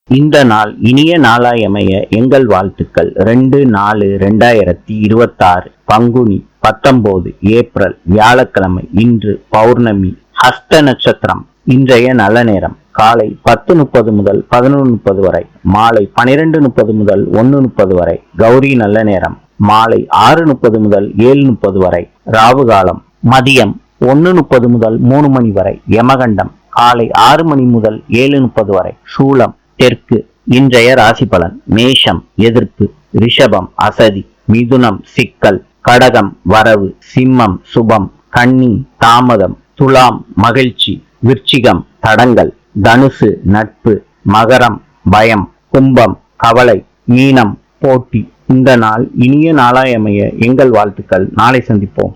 இந்த நாள் இனிய நாளாயமைய எங்கள் வாழ்த்துக்கள். 2/4/2026 பங்குனி 19 ஏப்ரல் வியாழக்கிழமை. இன்று பௌர்ணமி, ஹஸ்த நட்சத்திரம். இன்றைய நல்ல நேரம் காலை 10:30 முதல் 11:30 வரை, மாலை 12:30 முதல் 1:30 வரை. கௌரி நல்ல நேரம் மாலை 6:30 முதல் 7:30 வரை. ராவு காலம் மதியம் 1:30 முதல் 3 மணி வரை. யமகண்டம் காலை 6 மணி முதல் 7:30 வரை. சூலம் தெற்கு. இன்றைய ராசி பலன்: மேஷம் எதிர்ப்பு, ரிஷபம் அசதி, மிதுனம் சிக்கல், கடகம் வரவு, சிம்மம் சுபம், கன்னி தாமதம், துலாம் மகிழ்ச்சி, விருச்சிகம் தடங்கல், தனுசு நட்பு, மகரம் பயம், கும்பம் கவலை, மீனம் போட்டி. இந்த நாள் இனிய நாளாயமைய எங்கள் வாழ்த்துக்கள். நாளை சந்திப்போம்.